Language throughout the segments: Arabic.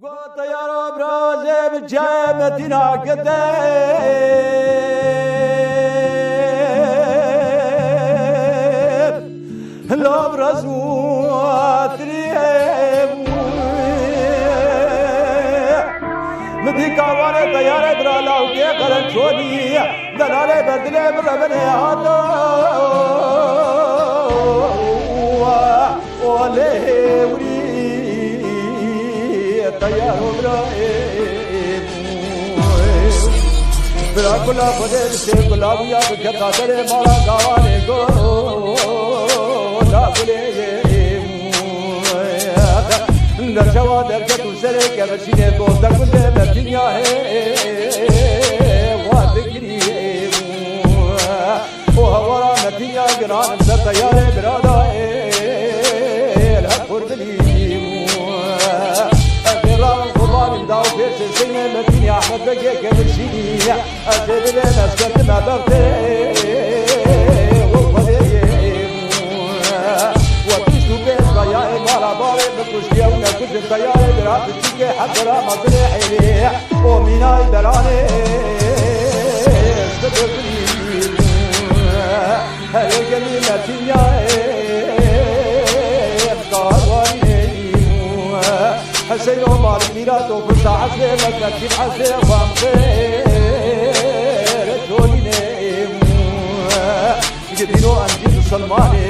قلت يا رب رازي بجامتنا كتاب لو برزوات ريب مدي كاواني طيارة برالا وكي قرن شوني دلالي بردلي بربني هاتو وليه وري طيارة برايب برا كلا فدر سے گلابیا بکھتا ترے مارا گاوانے کو لا بلے نرجوا درجة تسرع كبشينة دوستا كل الدنيا هي وادكري وهورا نتيجة جنان مسرطة يا برادا الهفور دلي أجرام قربان داو فيش سينة مدينة أحمد بقى كبشينة أجرب مسكت ما بغتي يا مالا باري بكشتيا ونكش الطيارة برات الشيكة حتى لا مصري حيلي ومينا البراني استدري هاي الجميلة تنيا ابقاواني حسين ومال ميراتو كنت عسلي مكتب حسلي وامخير توليني جدينو أنجيل سلماني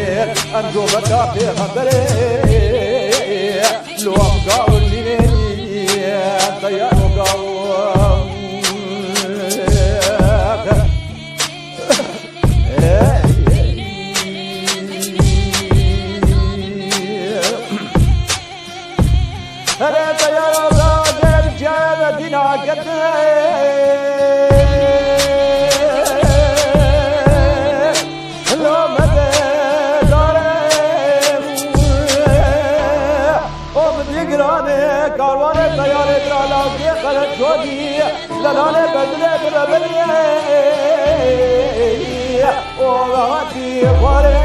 أنجو بكا في خبري لو أبقاو الليني طيارو قاو هلا طيارو قاو دير جامة دينا قدر كاروان طيارة برالا وكي قلت شودي لنالي بدلي بربني وغاتي خواري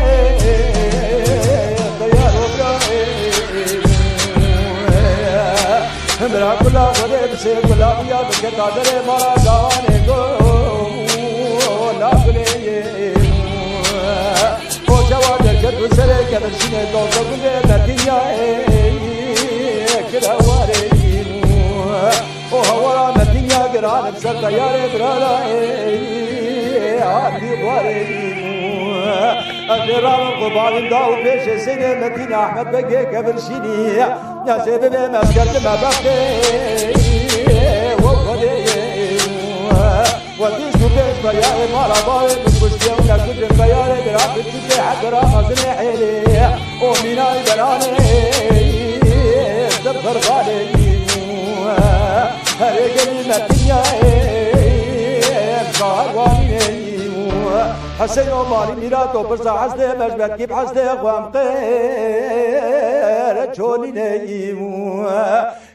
طيارة برالا برا كلا خده بسي كلا بيا بكتا دري مارا قواني قو لا قلي وشوا دركت وسري كبرشيني دوزا قلي مدينة كده وارين وهورا مدينة قران بسر طيارة برالا عادي وارين أجرام القبال داو بيش سنة مدينة أحمد بقى كبرشيني يا سبب مسكرت ما بقي وقدي وديشتو بيش طيارة مالا باري بكشتيا ونكش الطيارة برات الشيكة حتى رامزني حيلي ومينا البراني دبر غالي هاي كلمة الدنيا كارواني حسين ومالي ميراتو برسا حسده مجبت كيف حسده اخوام قير تشولي نيمو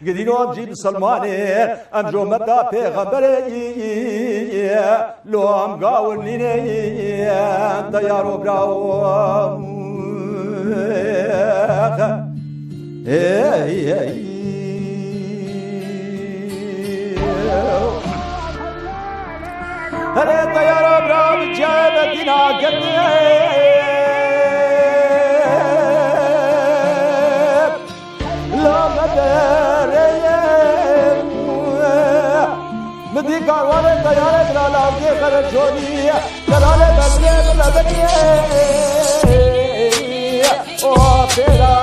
قدينو امجي بسلماني امجو مدى پیغمبري لو ام قاولني نيم طيارو براو هلا طيارة برام جابتنا قدام لا مدريم مدي كارواني طيارة برالا وكي خرج شوني دلالي بدلي بربني وفيرا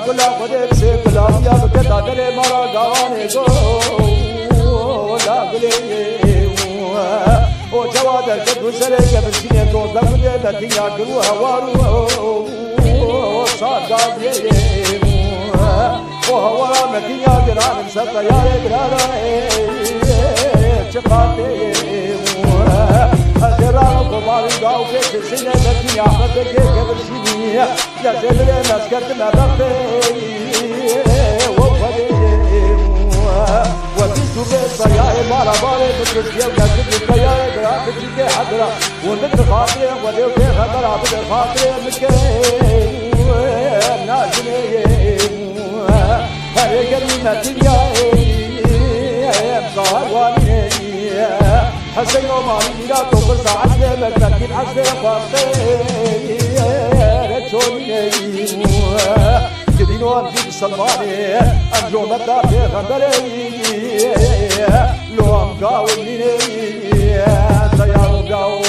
كل خده بسي كلابيا بكتا دلي مارا قواني قو لا قلي وجواد الكد وسري كبرشيني دوزا قلي مدينة قلو هوارو صار قاضي وهوارا مدينة قران مسطا يا قرانا شقاتي أجرام قبال داو فيش سنة مدينة أحمد بقى كبرشيني يا سبب مسكت ما بقي وفدي بس يا مارا باري بتسكي وكذب يا درا بتجي حضرا ومن خاطري ولو في خطرة بدر خاطري مكين ناجني هاي كلمة يا مصار واني حسين ومالي لا تقول ساعة مكتب عسى فاطمة رجوني جدينو أمجد سلماني أنجو مدى في غندري لو أمقاو مني سيارو قاو